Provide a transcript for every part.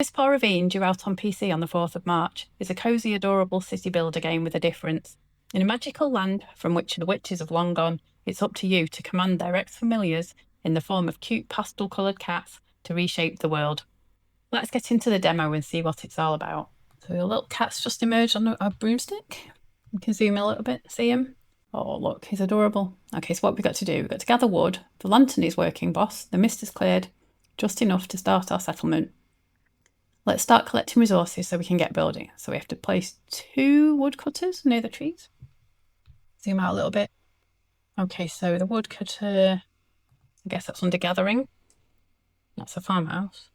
Mistpaw Ravine, due out on PC on the 4th of March, is a cosy, adorable city builder game with a difference. In a magical land from which the witches have long gone, it's up to you to command their ex-familiars in the form of cute pastel-coloured cats to reshape the world. Let's get into the demo and see what it's all about. So your little cat's just emerged on a broomstick. You can zoom in a little bit, see him. Oh, look, he's adorable. Okay, so what we've got to do, we've got to gather wood. The lantern is working, boss. The mist is cleared, just enough to start our settlement. Let's start collecting resources so we can get building. So we have to place 2 woodcutters near the trees. Zoom out a little bit. Okay, so the woodcutter, I guess that's under gathering. That's a farmhouse.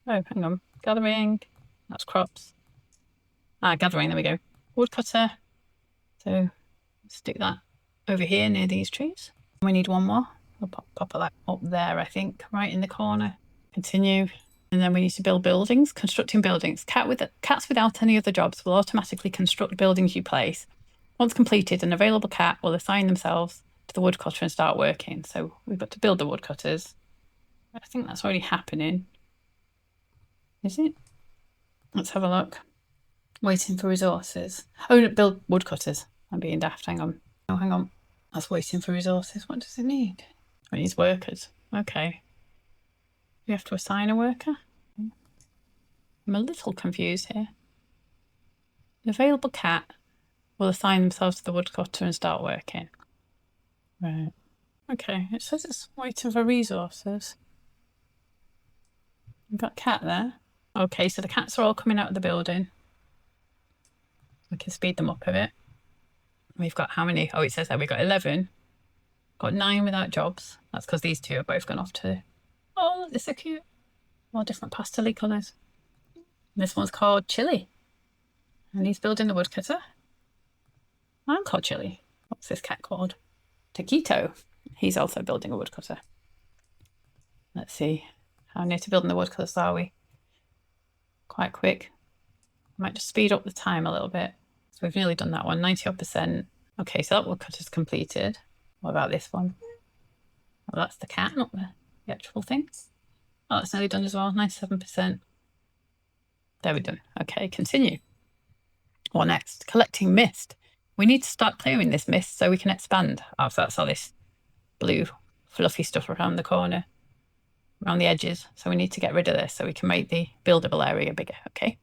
Oh, hang on. Gathering, that's crops. Gathering, there we go. Woodcutter. So stick that over here near these trees. We need one more. We'll pop that up there, I think, right in the corner. Continue. And then we need to build buildings, constructing buildings. Cats without any other jobs will automatically construct buildings you place. Once completed, an available cat will assign themselves to the woodcutter and start working. So we've got to build the woodcutters. I think that's already happening. Is it? Let's have a look. Waiting for resources. Oh, build woodcutters. I'm being daft. Hang on. Oh, hang on. That's waiting for resources. What does it need? It needs workers. Okay. We have to assign a worker. I'm a little confused here. The available cat will assign themselves to the woodcutter and start working. Right. Okay, it says it's waiting for resources. We've got a cat there. Okay, so the cats are all coming out of the building. We can speed them up a bit. We've got how many? Oh, it says that we've got 11. Got 9 without jobs. That's because these 2 have both gone off to... Oh, they're so cute. All different pastel colours. This one's called Chili. And he's building the woodcutter. I'm called Chili. What's this cat called? Taquito. He's also building a woodcutter. Let's see. How near to building the woodcutters are we? Quite quick. I might just speed up the time a little bit. So we've nearly done that one, 90%. Okay, so that woodcutter's completed. What about this one? Oh, that's the cat, not the actual thing. Oh, that's nearly done as well, 97%. There we're done. Okay, continue. What next? Collecting mist. We need to start clearing this mist so we can expand. Oh, so that's all this blue fluffy stuff around the corner, around the edges. So we need to get rid of this so we can make the buildable area bigger, okay?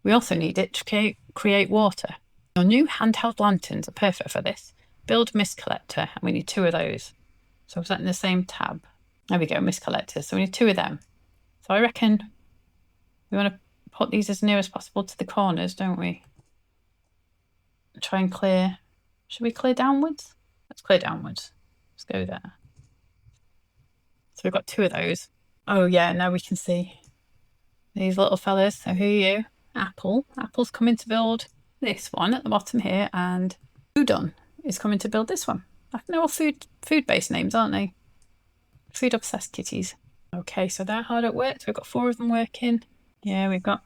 We also need it to create water. Your new handheld lanterns are perfect for this. Build mist collector, and we need 2 of those. So is that in the same tab? There we go, mist collectors. So we need 2 of them. So I reckon we want to put these as near as possible to the corners, don't we? Try and clear. Should we clear downwards? Let's clear downwards. Let's go there. So we've got 2 of those. Oh yeah, now we can see these little fellas. So who are you? Apple. Apple's coming to build this one at the bottom here, and Udon is coming to build this one. I think they're all food-based names, aren't they? Food-obsessed kitties. Okay, so they're hard at work. So we've got 4 of them working. Yeah, we've got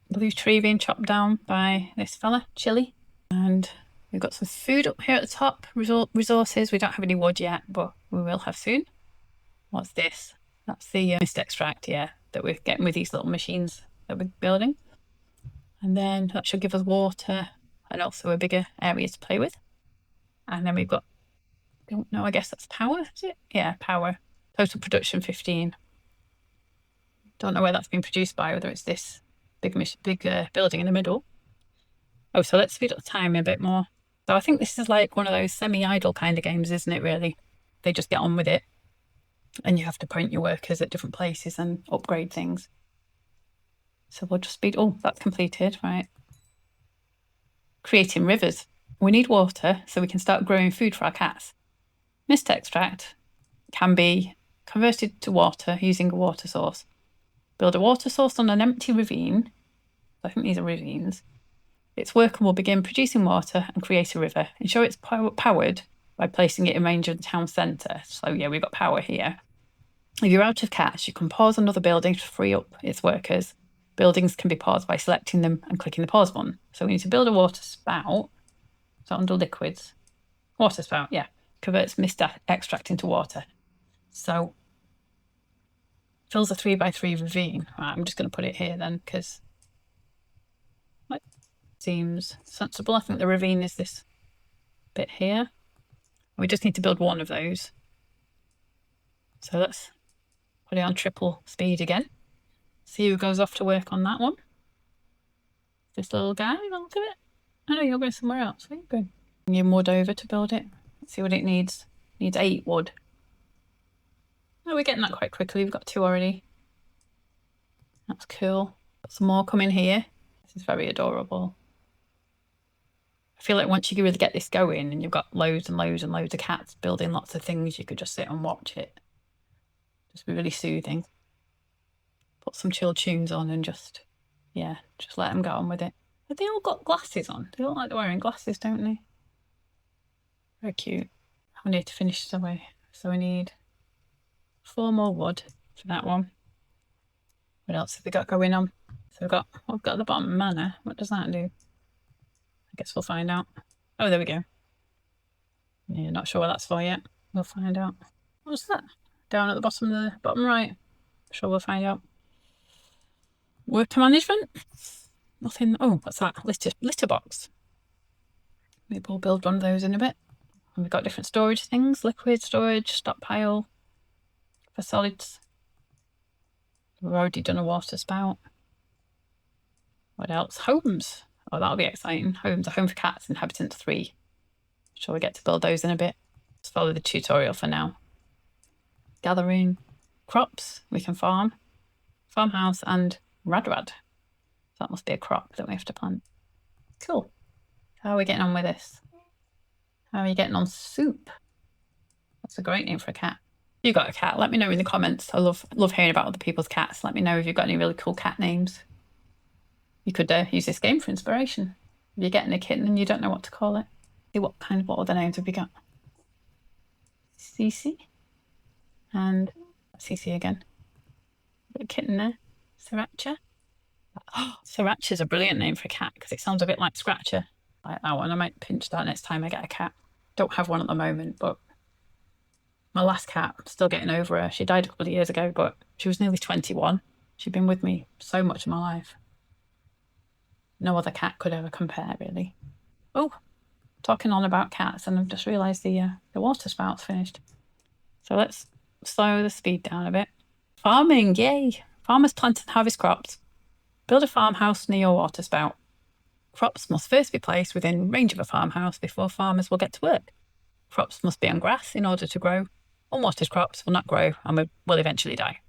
blue tree being chopped down by this fella, Chili. And we've got some food up here at the top, resources. We don't have any wood yet, but we will have soon. What's this? That's the mist extract, yeah, that we're getting with these little machines that we're building. And then that should give us water and also a bigger area to play with. And then we've got, I don't know, I guess that's power, is it? Yeah, power. Total production 15. Don't know where that's been produced by, whether it's this big building in the middle. Oh, so let's speed up the time a bit more. So I think this is like one of those semi-idle kind of games, isn't it, really? They just get on with it. And you have to point your workers at different places and upgrade things. So we'll just speed... Oh, that's completed, right. Creating rivers. We need water so we can start growing food for our cats. Mist extract can be converted to water using a water source. Build a water source on an empty ravine. I think these are ravines. Its worker will begin producing water and create a river. Ensure it's powered by placing it in range of the town centre. So yeah, we've got power here. If you're out of cats, you can pause another building to free up its workers. Buildings can be paused by selecting them and clicking the pause button. So we need to build a water spout. So under liquids. Water spout, yeah. Converts mist extract into water. So fills a 3x3 ravine. Right, I'm just going to put it here then, because it seems sensible. I think the ravine is this bit here. We just need to build one of those. So let's put it on triple speed again. See who goes off to work on that one. This little guy, look at it. I know you're going somewhere else. Where are you going? Bring your wood over to build it. Let's see what it needs. It needs 8 wood. Oh, we're getting that quite quickly. We've got 2 already. That's cool. Got some more coming here. This is very adorable. I feel like once you really get this going and you've got loads and loads and loads of cats building lots of things, you could just sit and watch it. Just be really soothing. Put some chill tunes on and just let them get on with it. Have they all got glasses on? They look like they're wearing glasses, don't they? Very cute. I need to finish this away. So we need 4 more wood for that one. What else have we got going on? So we've got at the bottom manor. What does that do? I guess we'll find out. Oh, there we go. Yeah, not sure what that's for yet. We'll find out. What's that? Down at the bottom right. Sure, we'll find out. Worker management? Nothing. Oh, what's that? Litter box. Maybe we'll build one of those in a bit. And we've got different storage things. Liquid storage, stockpile for solids. We've already done a water spout. What else? Homes. Oh, that'll be exciting. Homes. A home for cats, inhabitant 3. Sure, we get to build those in a bit. Let's follow the tutorial for now. Gathering crops. We can farm. Farmhouse and rad. So that must be a crop that we have to plant. Cool. How are we getting on with this? How are you getting on? Soup? That's a great name for a cat. If you got a cat, let me know in the comments. I love hearing about other people's cats. Let me know if you've got any really cool cat names. You could use this game for inspiration. If you're getting a kitten and you don't know what to call it, see what other names have you got? Cece and Cece again. Got a kitten there. Sriracha. Oh, Sriracha's a brilliant name for a cat because it sounds a bit like Scratcher. I like that one. I might pinch that next time I get a cat. Don't have one at the moment, but my last cat, I'm still getting over her. She died a couple of years ago, but she was nearly 21. She'd been with me so much of my life. No other cat could ever compare, really. Oh, talking on about cats, and I've just realised the water spout's finished. So let's slow the speed down a bit. Farming, yay! Farmers plant and harvest crops. Build a farmhouse near your water spout. Crops must first be placed within range of a farmhouse before farmers will get to work. Crops must be on grass in order to grow. Unwatered crops will not grow and will eventually die.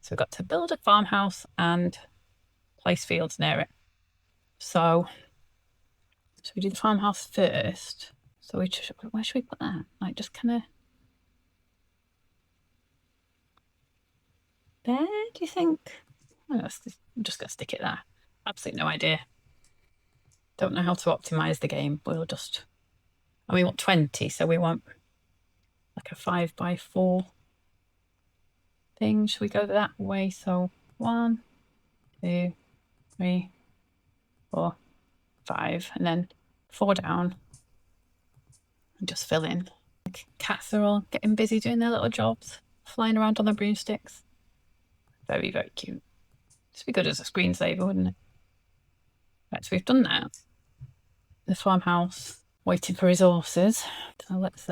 So we've got to build a farmhouse and place fields near it. So we do the farmhouse first. So where should we put that? Like just kind of there, do you think? I'm just going to stick it there. Absolutely no idea. Don't know how to optimize the game. We want 20, so we want like a 5x4 thing. Should we go that way? So 1, 2, 3, 4, 5, and then 4 down. And just fill in. Cats are all getting busy doing their little jobs, flying around on their broomsticks. Very, very cute. It'd be good as a screensaver, wouldn't it? Right, so we've done that. The farmhouse, waiting for resources. So let's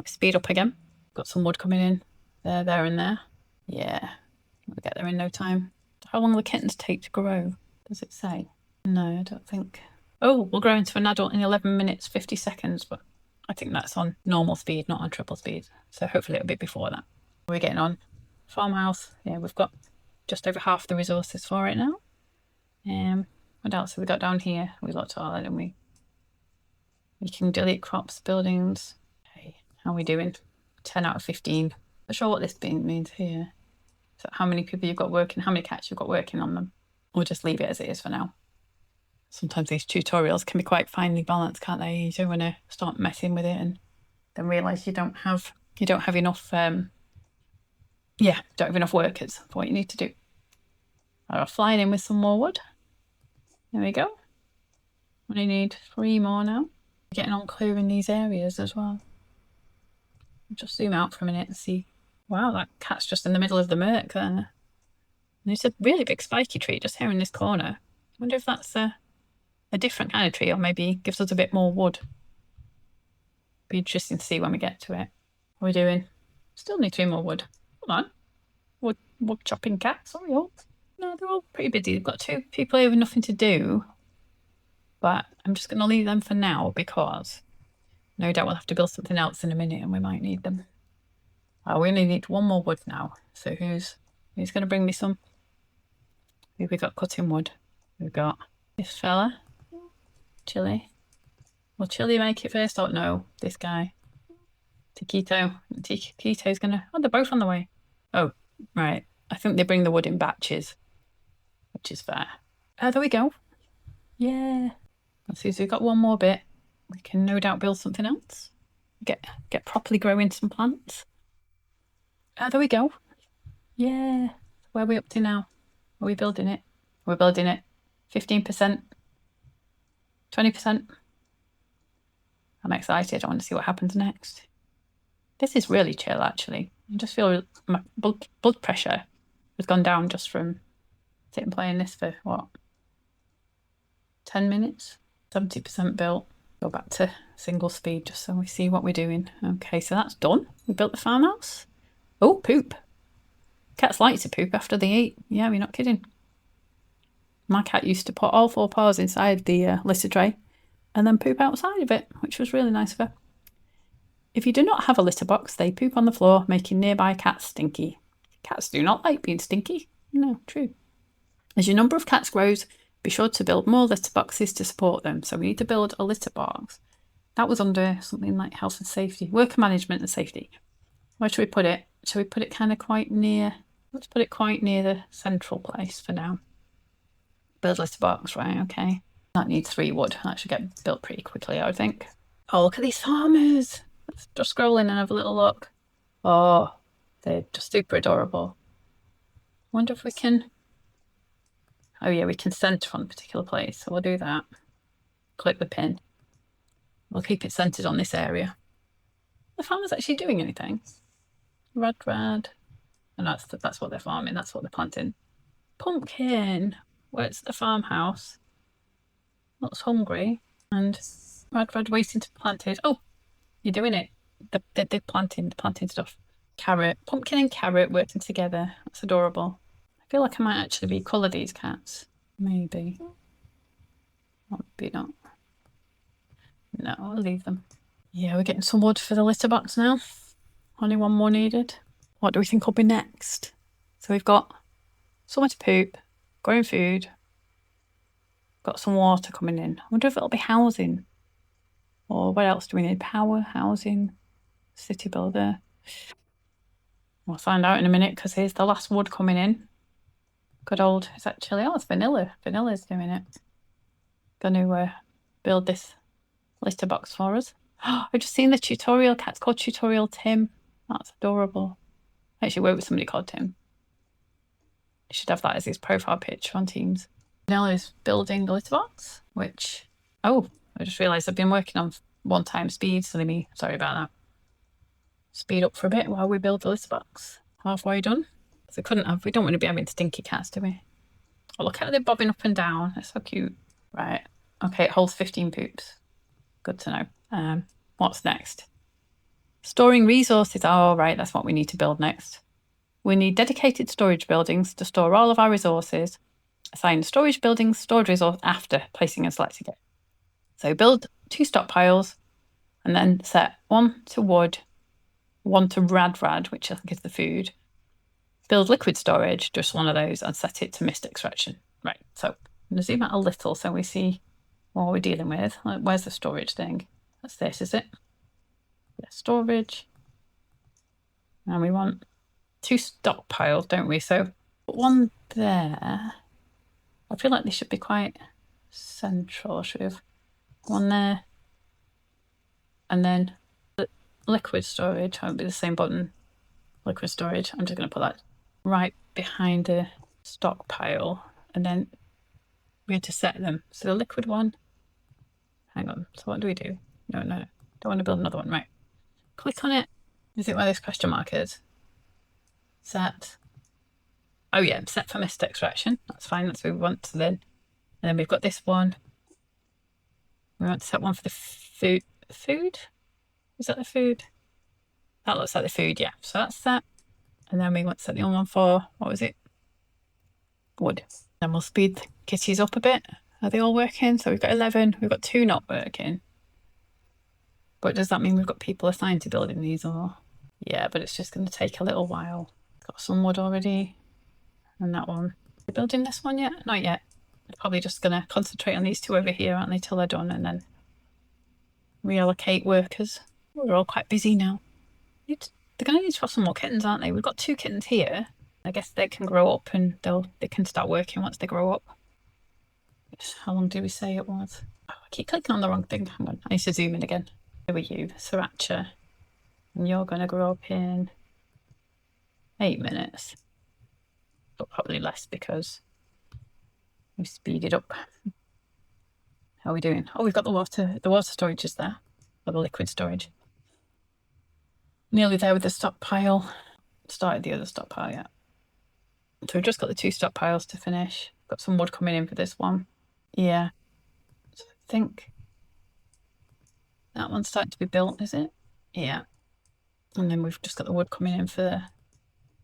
speed up again. Got some wood coming in. There, and there. Yeah, we'll get there in no time. How long will the kittens take to grow? Does it say? No, I don't think. Oh, we'll grow into an adult in 11 minutes, 50 seconds, but I think that's on normal speed, not on triple speed. So hopefully it'll be before that. We're getting on. Farmhouse, yeah, we've got just over half the resources for it now. What else have we got down here? We looked at all that, didn't we? We can delete crops, buildings. Okay, how are we doing? 10 out of 15. Not sure what this means here. So how many people you've got working, how many cats you've got working on them. We'll just leave it as it is for now. Sometimes these tutorials can be quite finely balanced, can't they? You don't want to start messing with it and then realise you don't have enough don't have enough workers for what you need to do. I'll flying in with some more wood. There we go. Only need 3 more now. Getting on clearing these areas as well. I'll just zoom out for a minute and see Wow, that cat's just in the middle of the murk there. And there's a really big spiky tree just here in this corner. I wonder if that's a different kind of tree, or maybe gives us a bit more wood. Be interesting to see when we get to it. What are we doing? Still need 3 more wood. Come on. Wood chopping cats. Sorry, all. No, they're all pretty busy. They've got 2 people here with nothing to do. But I'm just going to leave them for now because no doubt we'll have to build something else in a minute and we might need them. Oh, we only need 1 more wood now. So who's going to bring me some? Who we got cutting wood? We've got this fella. Chili. Will Chili make it first? Oh, no. This guy. Taquito. Taquito's going to... Oh, they're both on the way. Oh, right. I think they bring the wood in batches, which is fair. There we go. Yeah. Let's see, so we've got 1 more bit. We can no doubt build something else. Get properly growing some plants. There we go. Yeah. Where are we up to now? Are we building it? We're building it. 15%. 20%. I'm excited. I want to see what happens next. This is really chill, actually. I just feel my blood pressure has gone down just from sitting playing this for, what, 10 minutes? 70% built. Go back to single speed just so we see what we're doing. Okay, so that's done. We built the farmhouse. Oh, poop. Cats like to poop after they eat. Yeah, we're not kidding. My cat used to put all 4 paws inside the litter tray and then poop outside of it, which was really nice of her. If you do not have a litter box, they poop on the floor, making nearby cats stinky. Cats do not like being stinky. No, true. As your number of cats grows, be sure to build more litter boxes to support them. So we need to build a litter box. That was under something like health and safety, worker management and safety. Where should we put it? Shall we put it kind of quite near? Let's put it quite near the central place for now. Build litter box, right? Okay. That needs 3 wood. That should get built pretty quickly, I would think. Oh, look at these farmers. Let's just scroll in and have a little look. Oh, they're just super adorable. Wonder if we can... Oh yeah, we can centre on a particular place. So we'll do that. Click the pin. We'll keep it centred on this area. The farmer's actually doing anything. Rad. And that's what they're farming. That's what they're planting. Pumpkin. Where's the farmhouse? Looks hungry. And Rad waiting to plant it. Oh, you're doing it. They're planting stuff. Carrot. Pumpkin and carrot working together. That's adorable. I feel like I might actually recolour these cats. Maybe. Maybe not. No, I'll leave them. Yeah, we're getting some wood for the litter box now. Only 1 more needed. What do we think will be next? So we've got somewhere to poop, growing food, got some water coming in. I wonder if it'll be housing. Or what else do we need? Power, housing, city builder. We'll find out in a minute because here's the last wood coming in. Good old, is that Chili? Oh, it's Vanilla. Vanilla's doing it. Gonna build this litter box for us. Oh, I've just seen the tutorial. Cat's called Tutorial Tim. That's adorable. I actually work with somebody called Tim. He should have that as his profile picture on Teams. Vanilla's building the litter box, which... Oh, I just realised I've been working on 1 time speed. Silly me. Sorry about that. Speed up for a bit while we build the litter box. Halfway done. So we don't want to be having stinky cats, do we? Oh, look how they're bobbing up and down. They're so cute. Right. Okay, it holds 15 poops. Good to know. What's next? Storing resources. Oh, right, that's what we need to build next. We need dedicated storage buildings to store all of our resources. Assign storage buildings, stored resource after placing and selecting it. So build 2 stockpiles and then set 1 to wood, 1 to rad, which I think is the food. Build liquid storage, just 1 of those, and set it to mist extraction. Right, so I'm going to zoom out a little so we see what we're dealing with. Like, where's the storage thing? That's this, is it? Yeah, storage. And we want 2 stockpiles, don't we? So put 1 there. I feel like they should be quite central. Should we have 1 there? And then the liquid storage, won't be the same button. Liquid storage, I'm just going to put that right behind the stockpile. And then we had to set them. So the liquid one, hang on. So what do we do? No. Don't want to build another one. Right. Click on it. Is it where this question mark is? set. Oh yeah, set for mist extraction. That's fine, that's what we want. So then, and then we've got this one. We want to set one for the food. Food? Is that the food? That looks like the food, yeah. So that's that. And then we want to set the other one for, what was it? Wood. Then we'll speed the kitties up a bit. Are they all working? So we've got 11. We've got 2 not working. But does that mean we've got people assigned to building these or? Yeah, but it's just going to take a little while. Got some wood already. And that one. Are they building this one yet? Not yet. They're probably just going to concentrate on these 2 over here, aren't they, till they're done, and then reallocate workers. We're all quite busy now. They're going to need to have some more kittens, aren't they? We've got 2 kittens here. I guess they can grow up and they can start working once they grow up. How long did we say it was? Oh, I keep clicking on the wrong thing. Hang on, I need to zoom in again. Here are you, Sriracha. And you're going to grow up in 8 minutes. But probably less because we speeded up. How are we doing? Oh, we've got the water storage is there. Or the liquid storage. Nearly there with the stockpile. Started the other stockpile, yeah. So we've just got the 2 stockpiles to finish. Got some wood coming in for this one. Yeah. So I think that one's starting to be built, is it? Yeah. And then we've just got the wood coming in for the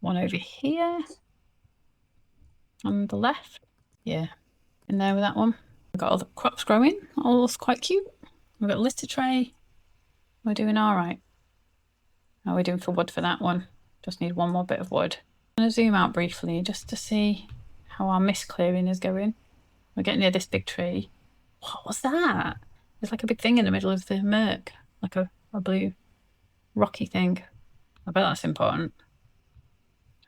one over here. On the left. Yeah. In there with that one. We've got all the crops growing. All looks quite cute. We've got a litter tray. We're doing all right. How are we doing for wood for that one? Just need one more bit of wood. I'm going to zoom out briefly just to see how our mist clearing is going. We're getting near this big tree. What was that? There's like a big thing in the middle of the murk. Like a blue rocky thing. I bet that's important.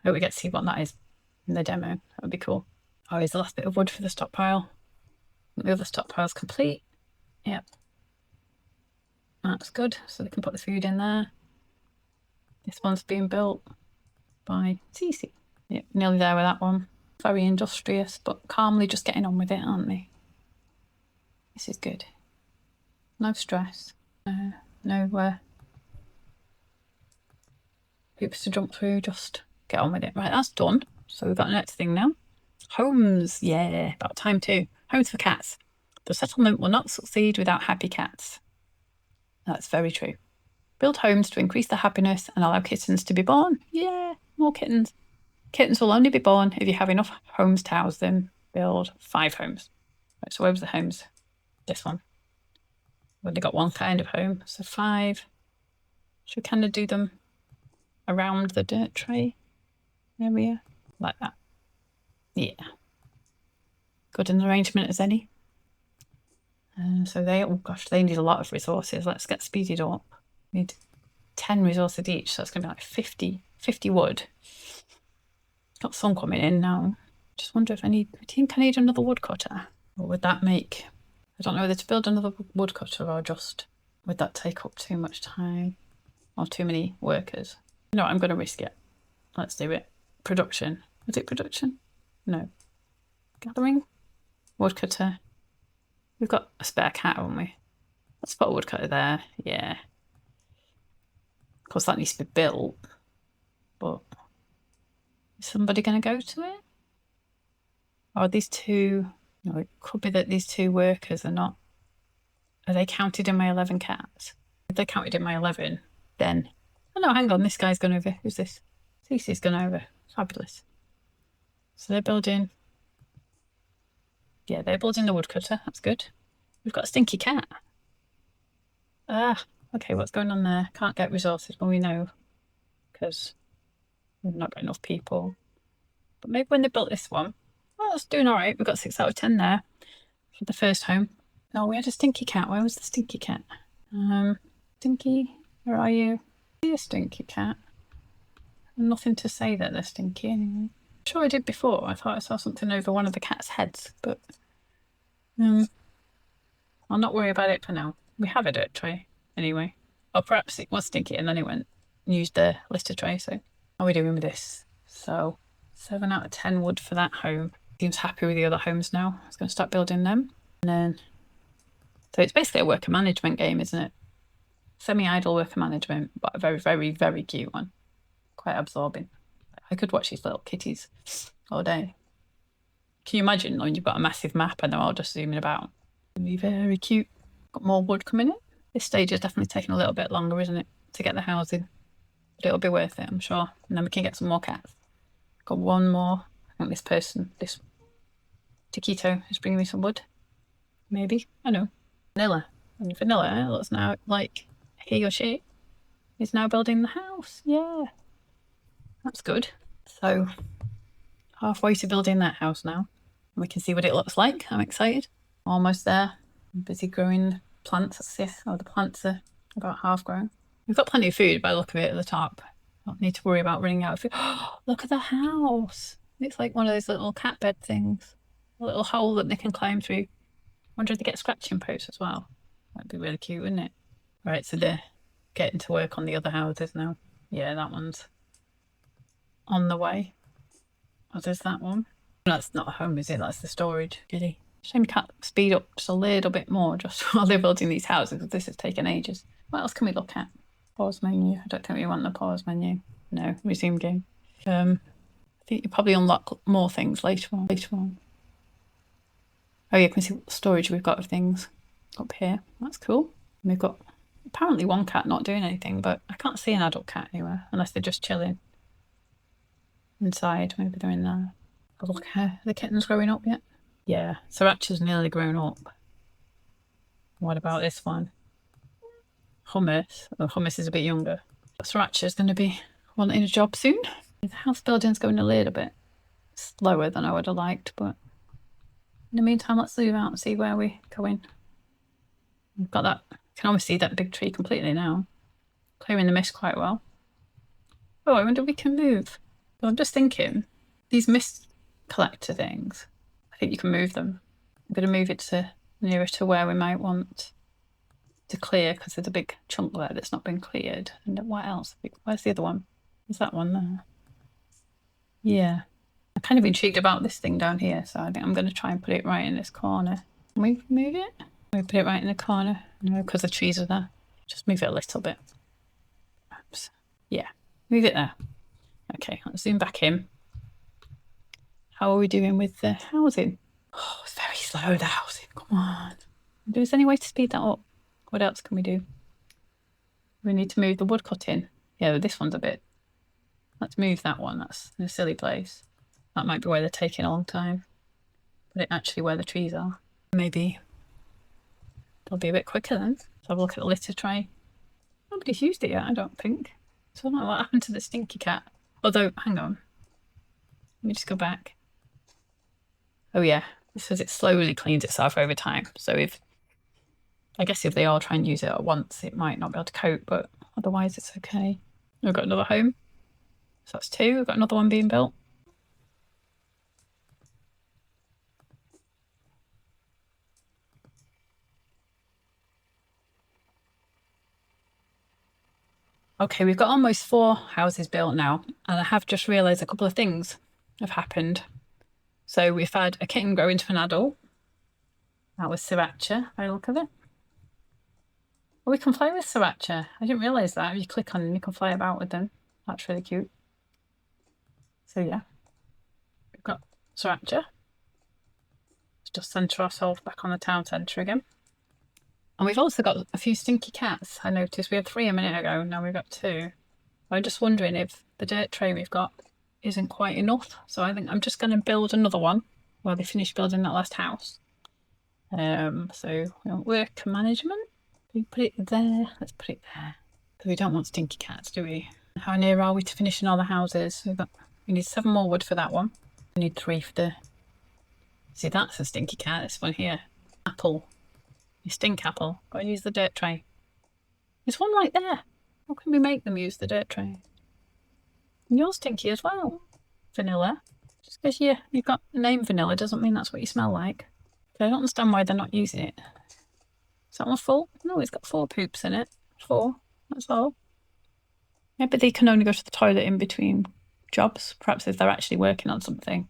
I hope we get to see what that is in the demo. That would be cool. Oh, here's the last bit of wood for the stockpile. The other stockpile's complete. Yep. That's good. So they can put the food in there. This one's being built by Cece. Yep, nearly there with that one. Very industrious, but calmly just getting on with it, aren't they? This is good. No stress. No hoops to jump through, just get on with it. Right, that's done. So we've got the next thing now. Homes, yeah, about time too. Homes for cats. The settlement will not succeed without happy cats. That's very true. Build homes to increase their happiness and allow kittens to be born. Yeah, more kittens. Kittens will only be born if you have enough homes to house them. Build 5 homes. Right, so where was the homes? This one. We've only got one kind of home, so 5. Should we kind of do them around the dirt tray area? Like that. Yeah. Good an arrangement as any. So they need a lot of resources. Let's get speeded up. We need 10 resources each, so it's going to be like 50 wood. Got some coming in now. Just wonder if do you think I need another woodcutter? Or would that make, I don't know whether to build another woodcutter or just, would that take up too much time? Or too many workers? No, I'm going to risk it. Let's do it. Production. Was it production? No. Gathering. Woodcutter. We've got a spare cat, haven't we? Let's put a woodcutter there. Yeah. Of course, that needs to be built. But is somebody going to go to it? Or these 2... No, it could be that these 2 workers are not... Are they counted in my 11 cats? If they're counted in my 11, then... Oh no, hang on, this guy's gone over. Who's this? Cece's gone over. Fabulous. So they're building... Yeah, they're building the woodcutter. That's good. We've got a stinky cat. Ah, okay, what's going on there? Can't get resources, well, we know. Because we've not got enough people. But maybe when they built this one... Oh, that's doing all right. We've got 6 out of 10 there for the first home. No, we had a stinky cat. Where was the stinky cat? Stinky, where are you? You're a stinky cat. Nothing to say that they're stinky anyway. I'm sure I did before. I thought I saw something over one of the cat's heads, but I'll not worry about it for now. We have a dirt tray anyway. Or perhaps it was stinky and then it went and used the litter tray. So how are we doing with this? So 7 out of 10 wood for that home. Seems happy with the other homes now. I was going to start building them. And then, so it's basically a worker management game, isn't it? Semi-idle worker management, but a very, very, very cute one. Quite absorbing. I could watch these little kitties all day. Can you imagine when you've got a massive map and they're all just zooming about? It'd be very cute. Got more wood coming in. This stage is definitely taking a little bit longer, isn't it, to get the housing? But it'll be worth it, I'm sure. And then we can get some more cats. Got one more. I think this person, this Taquito, is bringing me some wood. Maybe. I know. Vanilla. And Vanilla looks now like he or she is now building the house. Yeah. That's good. So, halfway to building that house now. We can see what it looks like. I'm excited. Almost there. I'm busy growing plants. Let's see. Oh, the plants are about half grown. We've got plenty of food by the look of it at the top. Don't need to worry about running out of food. Oh, look at the house. It's like one of those little cat bed things. A little hole that they can climb through. Wonder if they get scratching posts as well. That'd be really cute, wouldn't it? Right, so they're getting to work on the other houses now. Yeah, that one's on the way. Oh, there's that one. That's not a home, is it? That's the storage. Giddy. Shame you can't speed up just a little bit more just while they're building these houses, because this has taken ages. What else can we look at? Pause menu. I don't think we want the pause menu. No, resume game. I think you probably unlock more things later on. Oh yeah, you can see what storage we've got of things up here. That's cool. And we've got apparently one cat not doing anything, but I can't see an adult cat anywhere unless they're just chilling inside. Maybe they're in there. Oh, look, are the kittens growing up yet? Yeah, Sriracha's nearly grown up. What about this one? Hummus. Oh, Hummus is a bit younger. But Sriracha's going to be wanting a job soon. The house building's going a little bit slower than I would have liked, but in the meantime, let's zoom out and see where we're going. We've got that. You can almost see that big tree completely now. Clearing the mist quite well. Oh, I wonder if we can move. Well, I'm just thinking, these mist collector things, I think you can move them. I'm going to move it to nearer to where we might want to clear, because there's a big chunk there that's not been cleared. And what else? Where's the other one? Is that one there? Yeah. I'm kind of intrigued about this thing down here, so I think I'm going to try and put it right in this corner. Can we move it? Can we put it right in the corner? No, because the trees are there. Just move it a little bit. Perhaps. Yeah, move it there. Okay, let's zoom back in. How are we doing with the housing? Oh, it's very slow, the housing. Come on. Is there any way to speed that up? What else can we do? We need to move the wood cutting. Yeah, this one's a bit... Let's move that one. That's in a silly place. That might be where they're taking a long time. But it's actually where the trees are. Maybe they'll be a bit quicker then. Let's have a look at the litter tray. Nobody's used it yet, I don't think. So I don't know what happened to the stinky cat. Although, hang on. Let me just go back. Oh yeah, it says it slowly cleans itself over time. So I guess if they all try and use it at once, it might not be able to cope, but otherwise it's okay. We've got another home. So that's 2. We've got another one being built. Okay, we've got almost 4 houses built now, and I have just realised a couple of things have happened. So we've had a kitten grow into an adult. That was Sriracha, by the look of it. Oh, we can fly with Sriracha. I didn't realise that. If you click on them, you can fly about with them. That's really cute. So yeah, we've got Sriracha. Let's just centre ourselves back on the town centre again. And we've also got a few stinky cats. I noticed we had 3 a minute ago, now we've got 2. I'm just wondering if the dirt tray we've got isn't quite enough. So I think I'm just going to build another one while they finish building that last house. So we want work management. We put it there. Let's put it there. Because we don't want stinky cats, do we? How near are we to finishing all the houses? We need 7 more wood for that one. We need 3 for the... See, that's a stinky cat. This one here. Apple. You stink apple. Got to use the dirt tray. There's one right there. How can we make them use the dirt tray? And you're stinky as well. Vanilla. Just because you've got the name vanilla doesn't mean that's what you smell like. So I don't understand why they're not using it. Is that one full? No, it's got 4 poops in it. 4. That's all. Maybe they can only go to the toilet in between jobs. Perhaps if they're actually working on something,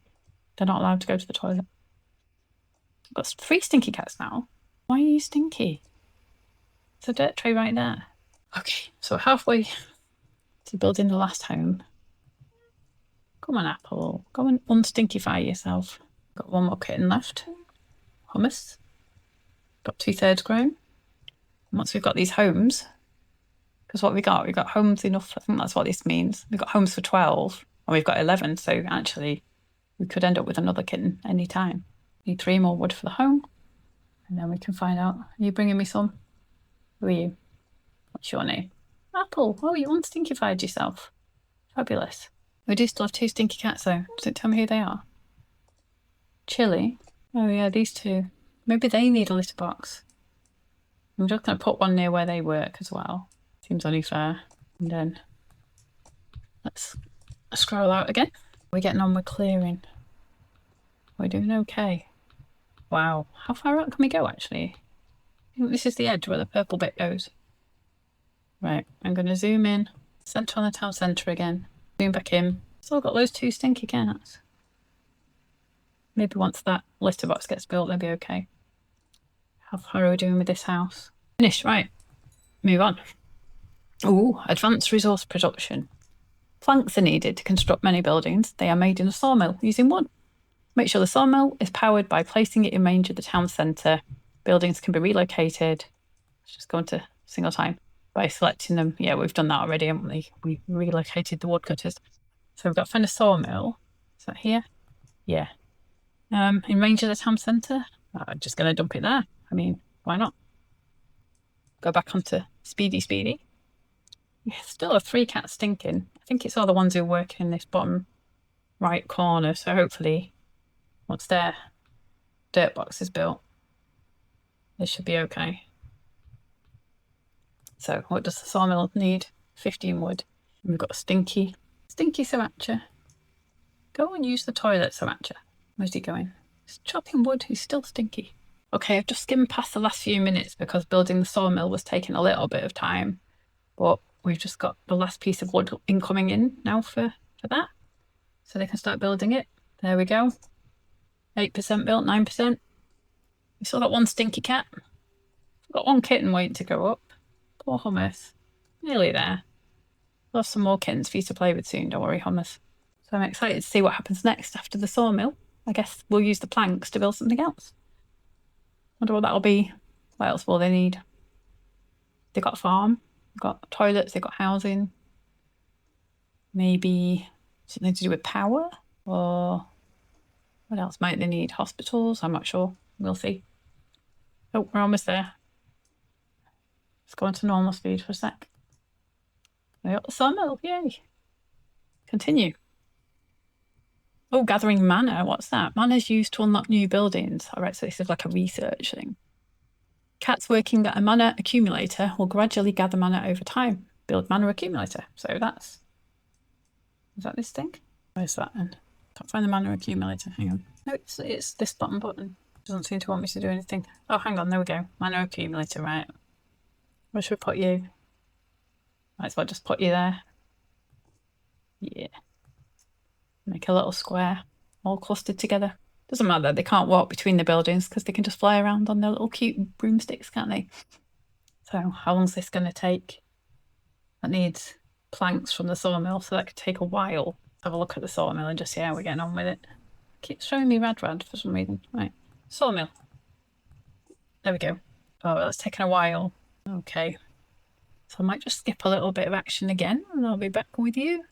they're not allowed to go to the toilet. I've got 3 stinky cats now. Why are you stinky? It's a dirt tray right there. Okay, so halfway to building the last home. Come on, Apple. Go and unstinkify yourself. Got one more kitten left. Hummus. Got 2/3 grown. Once we've got these homes, because what we got homes enough. I think that's what this means. We've got homes for 12 and we've got 11. So actually we could end up with another kitten anytime. Need 3 more wood for the home. And then we can find out. Are you bringing me some? Who are you? What's your name? Apple. Oh, you unstinkified yourself. Fabulous. We do still have 2 stinky cats though. Does it tell me who they are? Chili. Oh yeah, these 2. Maybe they need a litter box. I'm just going to put one near where they work as well. Seems only fair. And then let's scroll out again. We're getting on with clearing. We're doing okay. Wow. How far out can we go actually? I think this is the edge where the purple bit goes. Right. I'm going to zoom in. Centre on the town centre again. Zoom back in. Still got those 2 stinky cats. Maybe once that litter box gets built, they'll be okay. How far are we doing with this house? Finished, right. Move on. Ooh, advanced resource production. Planks are needed to construct many buildings. They are made in a sawmill using wood. Make sure the sawmill is powered by placing it in range of the town centre. Buildings can be relocated. Let's just go into single time by selecting them. Yeah, we've done that already, haven't we? We relocated the woodcutters. So we've got to find a sawmill. Is that here? Yeah. In range of the town centre. I'm just going to dump it there. I mean, why not? Go back onto Speedy. We still have 3 cats stinking. I think it's all the ones who work in this bottom right corner. So hopefully, once their dirt box is built, it should be okay. So what does the sawmill need? 15 wood. And we've got a stinky Sriracha. Go and use the toilet, Sriracha. Where's he going? He's chopping wood. He's still stinky. Okay, I've just skimmed past the last few minutes because building the sawmill was taking a little bit of time. But we've just got the last piece of wood incoming in now for that. So they can start building it. There we go. 8% built, 9%. We still got 1 stinky cat. We've got 1 kitten waiting to grow up. Poor Hummus. Nearly there. We'll have some more kittens for you to play with soon, don't worry, Hummus. So I'm excited to see what happens next after the sawmill. I guess we'll use the planks to build something else. Wonder what that'll be. What else will they need? They've got a farm, they've got toilets, they've got housing. Maybe something to do with power? Or what else might they need? Hospitals? I'm not sure. We'll see. Oh, we're almost there. Let's go into normal speed for a sec. We got the sawmill, yay. Continue. Oh, gathering mana. What's that? Mana is used to unlock new buildings. All right, so this is like a research thing. Cats working at a mana accumulator will gradually gather mana over time. Build mana accumulator. So that's... Is that this thing? Where's that then? Can't find the mana accumulator. Hang on. No, it's this button. Doesn't seem to want me to do anything. Oh, hang on. There we go. Mana accumulator, right. Where should we put you? Might as well just put you there. Yeah. Make a little square, all clustered together. Doesn't matter, they can't walk between the buildings because they can just fly around on their little cute broomsticks, can't they? So how long is this going to take? That needs planks from the sawmill, so that could take a while. Have a look at the sawmill and just see how we're getting on with it. Keeps showing me rad for some reason. Right, sawmill. There we go. Oh, that's taken a while. Okay. So I might just skip a little bit of action again and I'll be back with you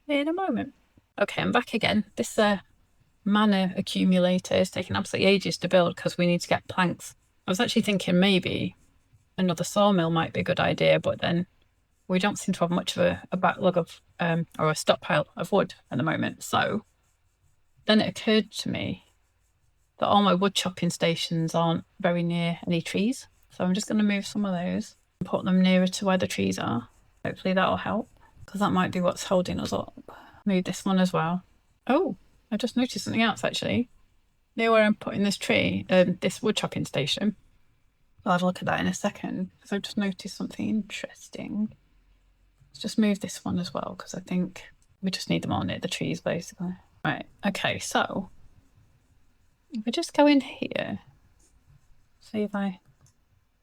in a moment. Okay, I'm back again. This mana accumulator is taking absolutely ages to build because we need to get planks. I was actually thinking maybe another sawmill might be a good idea, but then we don't seem to have much of a backlog of or a stockpile of wood at the moment. So then it occurred to me that all my wood chopping stations aren't very near any trees. So I'm just going to move some of those and put them nearer to where the trees are. Hopefully that'll help because that might be what's holding us up. Move this one as well. Oh, I just noticed something else actually. Near where I'm putting this tree, this wood chopping station. I'll have a look at that in a second because I've just noticed something interesting. Let's just move this one as well because I think we just need them all near the trees basically. Right, okay, so if I just go in here, see if I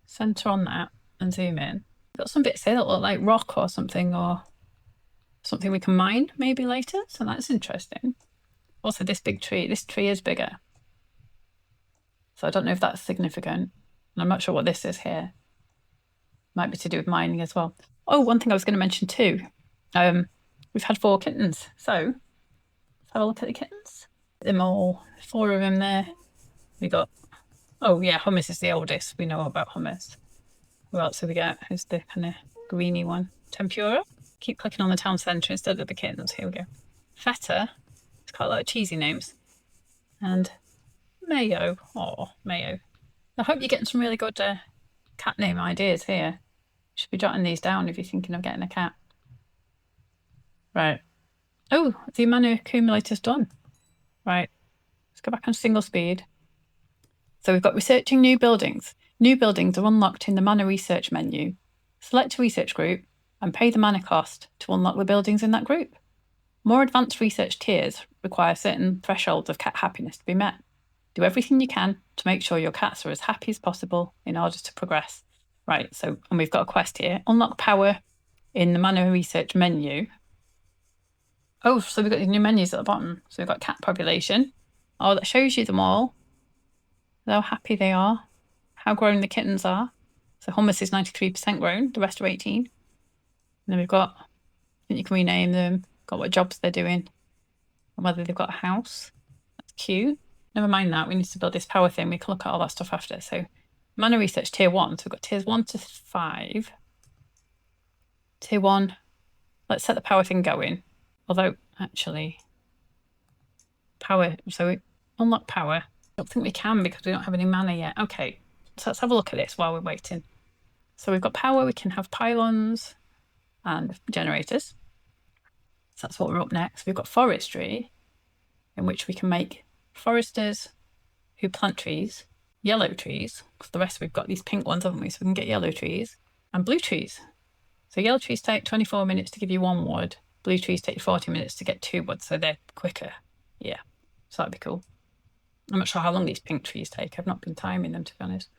centre on that and zoom in. Got some bits here that look like rock or something, or something we can mine maybe later. So that's interesting. Also, this big tree, this tree is bigger. So I don't know if that's significant. And I'm not sure what this is here. Might be to do with mining as well. Oh, one thing I was going to mention too. We've had 4 kittens. So let's have a look at the kittens. Them all, 4 of them there. We got, oh yeah, hummus is the oldest. We know about hummus. Who else have we got? Who's the kind of greeny one? Tempura. Keep clicking on the town centre instead of the kittens. Here we go. Feta. It's quite a lot of cheesy names. And Mayo. Oh, Mayo. I hope you're getting some really good cat name ideas here. You should be jotting these down if you're thinking of getting a cat. Right. Oh, the mana accumulator's done. Right. Let's go back on single speed. So we've got researching new buildings. New buildings are unlocked in the mana research menu. Select a research group and pay the mana cost to unlock the buildings in that group. More advanced research tiers require certain thresholds of cat happiness to be met. Do everything you can to make sure your cats are as happy as possible in order to progress. Right, so, and we've got a quest here. Unlock power in the mana research menu. Oh, so we've got these new menus at the bottom. So we've got cat population. Oh, that shows you them all. How happy they are. How grown the kittens are. So hummus is 93% grown. The rest are 18. And then we've got, I think you can rename them. Got what jobs they're doing. And whether they've got a house. That's cute. Never mind that. We need to build this power thing. We can look at all that stuff after. So mana research tier 1. So we've got tiers 1 to 5. Tier 1. Let's set the power thing going. Although, actually, power. So we unlock power. I don't think we can because we don't have any mana yet. Okay. So let's have a look at this while we're waiting. So we've got power. We can have pylons and generators. So that's what we're up next. We've got forestry, in which we can make foresters who plant trees, yellow trees, because the rest we've got these pink ones, haven't we? So we can get yellow trees and blue trees. So yellow trees take 24 minutes to give you 1 wood. Blue trees take 40 minutes to get 2 wood, so they're quicker. Yeah, so that'd be cool. I'm not sure how long these pink trees take. I've not been timing them, to be honest.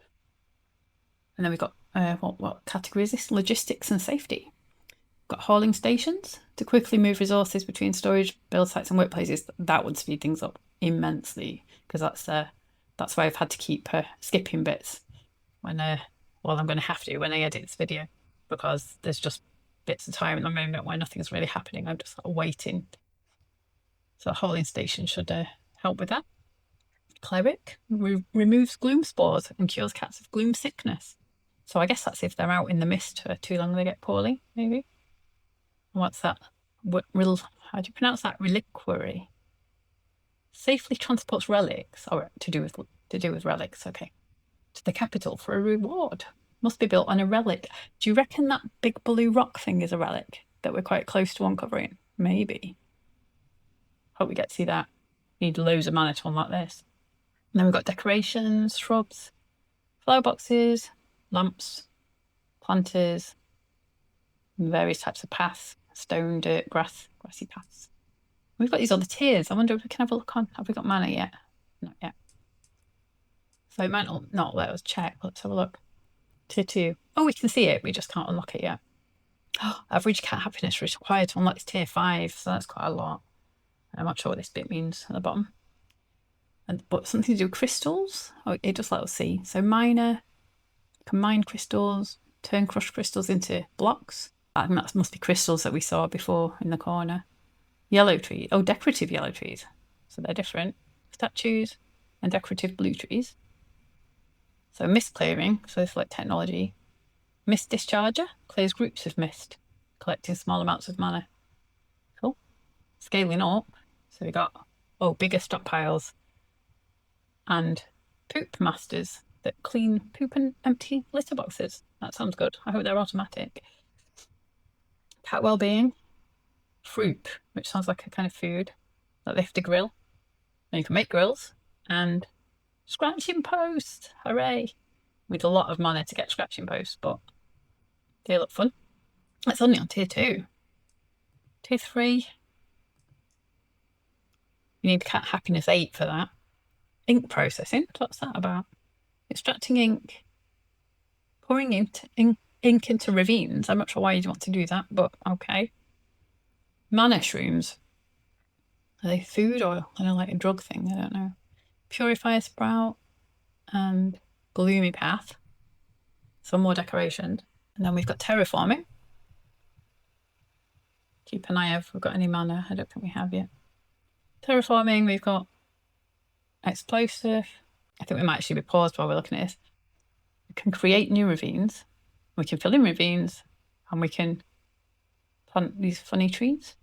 And then we've got, what category is this? Logistics and safety. Got hauling stations to quickly move resources between storage, build sites and workplaces. That would speed things up immensely, because that's why I've had to keep skipping bits when well, I'm going to have to when I edit this video, because there's just bits of time at the moment where nothing's really happening. I'm just waiting. So a hauling station should help with that. Cleric removes gloom spores and cures cats of gloom sickness. So I guess that's if they're out in the mist for too long, they get poorly, maybe. What's that? How do you pronounce that? Reliquary. Safely transports relics. Oh, to do with relics. Okay. To the capital for a reward. Must be built on a relic. Do you reckon that big blue rock thing is a relic that we're quite close to uncovering? Maybe. Hope we get to see that. Need loads of mana to unlock this. And then we've got decorations, shrubs, flower boxes, lamps, planters, various types of paths, stone, dirt, grassy paths. We've got these other tiers. I wonder if we can have a look on. Have we got mana yet? Not yet. So it might not let us check. Let's have a look. Tier 2. Oh, we can see it. We just can't unlock it yet. Oh, average cat happiness required to unlock tier 5. So that's quite a lot. I'm not sure what this bit means at the bottom. But something to do with crystals. Oh, it just let us see. So miner can mine crystals, turn crushed crystals into blocks. I think that must be crystals that we saw before in the corner. Yellow tree. Oh, decorative yellow trees. So they're different. Statues and decorative blue trees. So mist clearing. So this is like technology. Mist discharger clears groups of mist, collecting small amounts of mana. Cool. Scaling up. So we got, bigger stockpiles. And poop masters that clean poop and empty litter boxes. That sounds good. I hope they're automatic. Cat well-being. Fruit, which sounds like a kind of food that they have to grill. And you can make grills. And scratching posts. Hooray. With a lot of mana to get scratching posts, but they look fun. That's only on tier 2. Tier 3. You need cat happiness 8 for that. Ink processing. What's that about? Extracting ink. Pouring ink into ravines. I'm not sure why you'd want to do that, but okay. Mana shrooms. Are they food or kind of like a drug thing? I don't know. Purifier sprout and gloomy path. Some more decorations. And then we've got terraforming. Keep an eye out if we've got any mana. I don't think we have yet. Terraforming, we've got explosive. I think we might actually be paused while we're looking at this. We can create new ravines. We can fill in ravines. And we can plant these funny trees.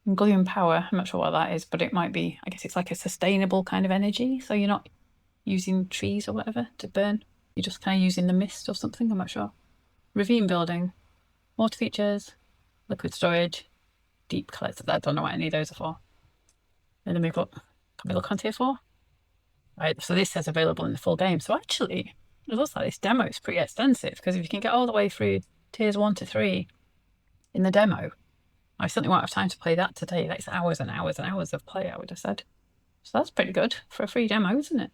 And gloom power, I'm not sure what that is, but it might be, I guess it's like a sustainable kind of energy. So you're not using trees or whatever to burn. You're just kind of using the mist or something, I'm not sure. Ravine building, water features, liquid storage, deep collector. I don't know what any of those are for. And then we've got, can we look on tier 4? Right, so this says available in the full game. So actually, it looks like this demo is pretty extensive, because if you can get all the way through tiers 1 to 3 in the demo, I certainly won't have time to play that today. That's hours and hours and hours of play, I would have said. So that's pretty good for a free demo, isn't it?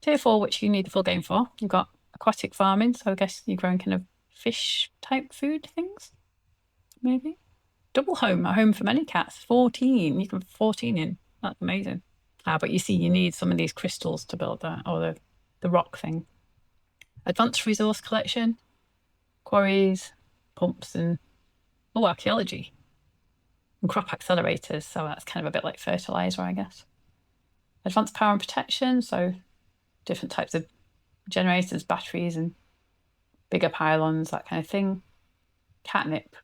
Tier 4, which you need the full game for. You've got aquatic farming, so I guess you're growing kind of fish type food things, maybe. Double home, a home for many cats. 14, you can put 14 in. That's amazing. But you see, you need some of these crystals to build that, or the rock thing. Advanced resource collection, quarries, pumps, and archaeology. And crop accelerators, so that's kind of a bit like fertilizer, I guess. Advanced power and protection, so different types of generators, batteries, and bigger pylons, that kind of thing. Catnip.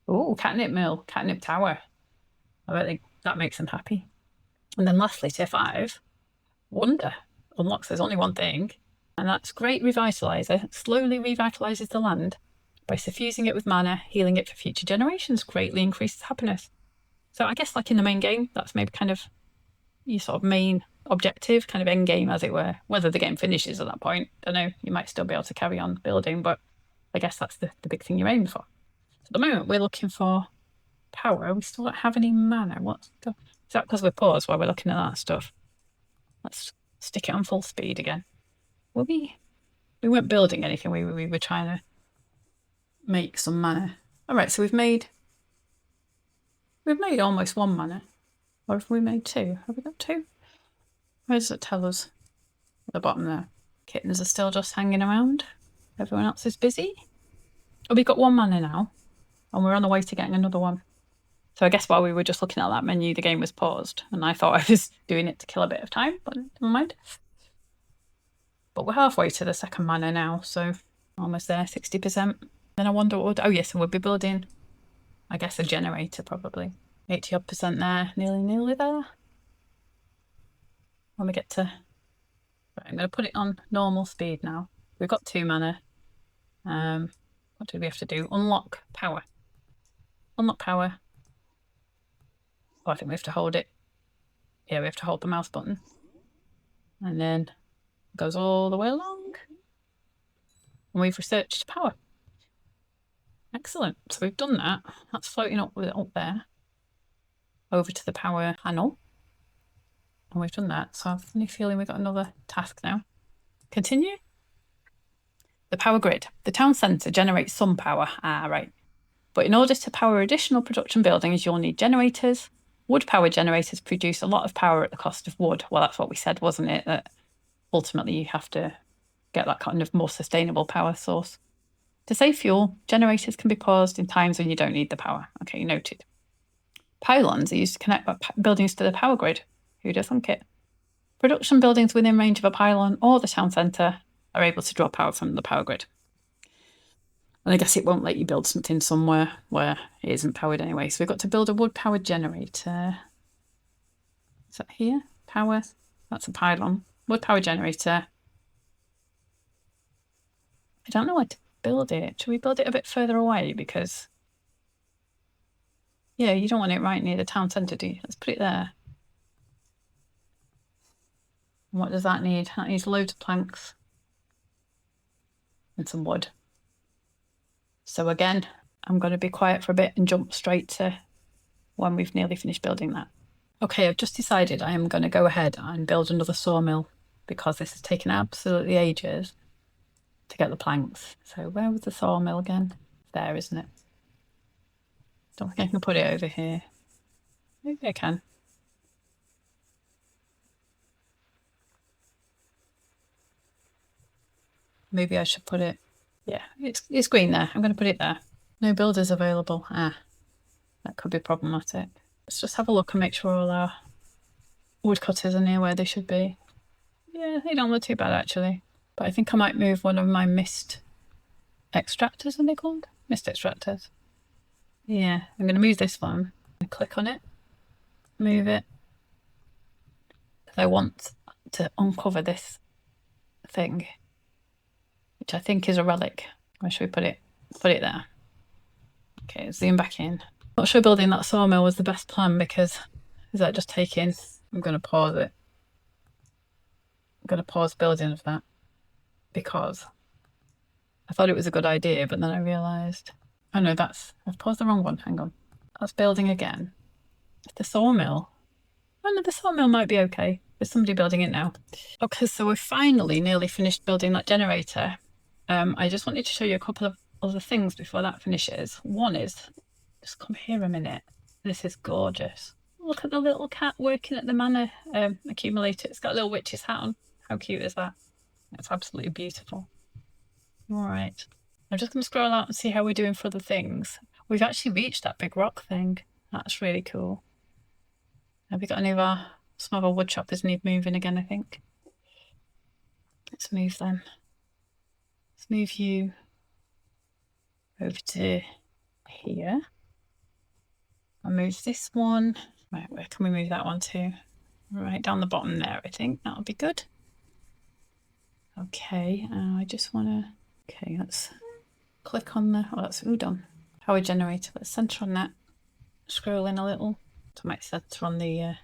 Oh, catnip mill, catnip tower. I bet that makes them happy. And then lastly, tier 5, wonder. Unlocks, there's only one thing, and that's great revitalizer. Slowly revitalizes the land by suffusing it with mana, healing it for future generations, greatly increases happiness. So I guess like in the main game, that's maybe kind of your sort of main objective, kind of end game, as it were. Whether the game finishes at that point, I don't know, you might still be able to carry on building, but I guess that's the big thing you're aiming for. So at the moment, we're looking for power. We still don't have any mana. Is that because we're paused while we're looking at that stuff? Let's stick it on full speed again. We weren't building anything. We were trying to make some mana. All right, so we've made almost 1 mana. Or have we made 2? Have we got 2? Where does it tell us? At the bottom there. Kittens are still just hanging around. Everyone else is busy. Oh, we've got 1 mana now, and we're on the way to getting another one. So I guess while we were just looking at that menu, the game was paused, and I thought I was doing it to kill a bit of time, but never mind. But we're halfway to the 2nd mana now, so almost there, 60%. Then I wonder what oh yes, and we'll be building, I guess, a generator probably. 80% there, nearly there. When we get to, right, I'm going to put it on normal speed now. We've got 2 mana. What do we have to do? Unlock power. Unlock power. Oh, I think we have to hold it. Yeah, we have to hold the mouse button. And then it goes all the way along. And we've researched power. Excellent. So we've done that. That's floating up there. Over to the power panel. And we've done that. So I've a funny feeling we've got another task now. Continue. The power grid. The town centre generates some power. Right. But in order to power additional production buildings, you'll need generators. Wood power generators produce a lot of power at the cost of wood. Well, that's what we said, wasn't it? That ultimately you have to get that kind of more sustainable power source. To save fuel, generators can be paused in times when you don't need the power. Okay, noted. Pylons are used to connect buildings to the power grid. Who'd have thunk it? Production buildings within range of a pylon or the town centre are able to draw power from the power grid. And I guess it won't let you build something somewhere where it isn't powered anyway. So we've got to build a wood-powered generator. Is that here? Power. That's a pylon. Wood-powered generator. I don't know where to build it. Should we build it a bit further away? Because, yeah, you don't want it right near the town centre, do you? Let's put it there. And what does that need? That needs loads of planks and some wood. So again, I'm going to be quiet for a bit and jump straight to when we've nearly finished building that. Okay, I've just decided I am going to go ahead and build another sawmill because this has taken absolutely ages to get the planks. So where was the sawmill again? There, isn't it? Don't think I can put it over here. Maybe I can. Maybe I should put it, yeah, it's green there. I'm going to put it there. No builders available. Ah, that could be problematic. Let's just have a look and make sure all our woodcutters are near where they should be. Yeah, they don't look too bad actually. But I think I might move one of my mist extractors, are they called? Mist extractors. Yeah, I'm going to move this one. Click on it, move it. I want to uncover this thing, which I think is a relic. Where should we put it? Put it there. Okay, zoom back in. Not sure building that sawmill was the best plan because is that just taking? I'm going to pause it. I'm going to pause building of that because I thought it was a good idea, but then I realised, oh no, I've paused the wrong one. Hang on. That's building again. The sawmill. Oh no, the sawmill might be okay. There's somebody building it now. Okay, so we're finally nearly finished building that generator. I just wanted to show you a couple of other things before that finishes. One is, just come here a minute. This is gorgeous. Look at the little cat working at the mana accumulator. It's got a little witch's hat on. How cute is that? It's absolutely beautiful. All right. I'm just going to scroll out and see how we're doing for other things. We've actually reached that big rock thing. That's really cool. Have we got any of some of our wood choppers need moving again, I think. Let's move them. Let's move you over to here. I'll move this one. Right, where can we move that one to? Right down the bottom there, I think. That'll be good. Okay, I just want to... Okay, let's click on the... Oh, that's udon. Power generator. Let's center on that. Scroll in a little. So I might center on the...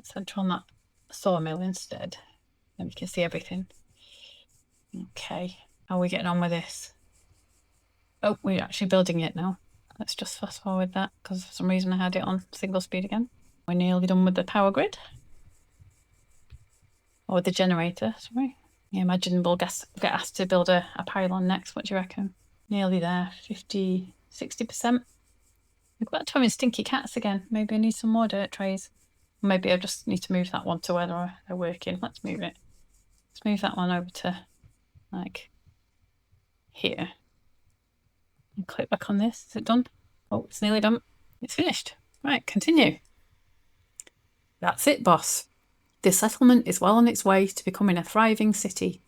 center on that sawmill instead. Then we can see everything. Okay, how are we getting on with this? Oh, we're actually building it now. Let's just fast forward that because for some reason I had it on single speed again. We're nearly done with the power grid. Or with the generator, sorry. I imagine we'll get asked to build a pylon next. What do you reckon? Nearly there, 50, 60%. We've got to having stinky cats again. Maybe I need some more dirt trays. Maybe I just need to move that one to where they're working. Let's move it. Let's move that one over to like here. And click back on this. Is it done? Oh, it's nearly done. It's finished. Right, continue. That's it, boss. This settlement is well on its way to becoming a thriving city.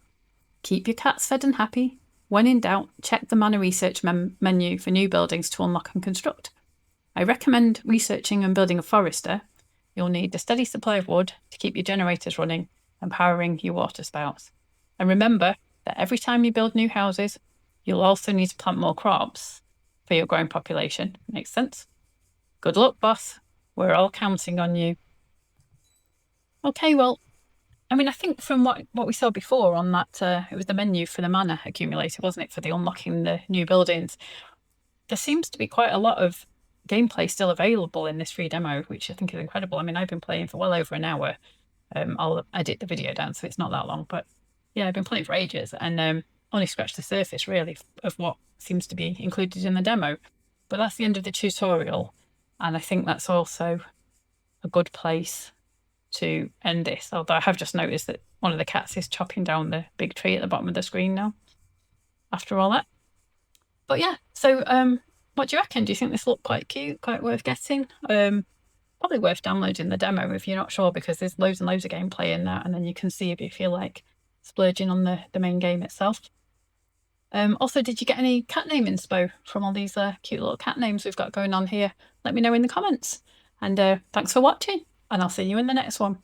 Keep your cats fed and happy. When in doubt, check the Manor Research menu for new buildings to unlock and construct. I recommend researching and building a forester. You'll need a steady supply of wood to keep your generators running and powering your water spouts. And remember that every time you build new houses, you'll also need to plant more crops for your growing population. Makes sense? Good luck, boss. We're all counting on you. Okay, well, I mean, I think from what we saw before on that, it was the menu for the mana accumulator, wasn't it, for the unlocking the new buildings. There seems to be quite a lot of gameplay still available in this free demo, which I think is incredible. I mean, I've been playing for well over an hour. I'll edit the video down so it's not that long, but yeah, I've been playing for ages and only scratched the surface really of what seems to be included in the demo. But that's the end of the tutorial, and I think that's also a good place to end this, although I have just noticed that one of the cats is chopping down the big tree at the bottom of the screen now after all that. But yeah, so what do you reckon? Do you think this looked quite cute, quite worth getting? Probably worth downloading the demo if you're not sure, because there's loads and loads of gameplay in that, and then you can see if you feel like splurging on the main game itself. Also, did you get any cat name inspo from all these cute little cat names we've got going on here? Let me know in the comments. And thanks for watching, and I'll see you in the next one.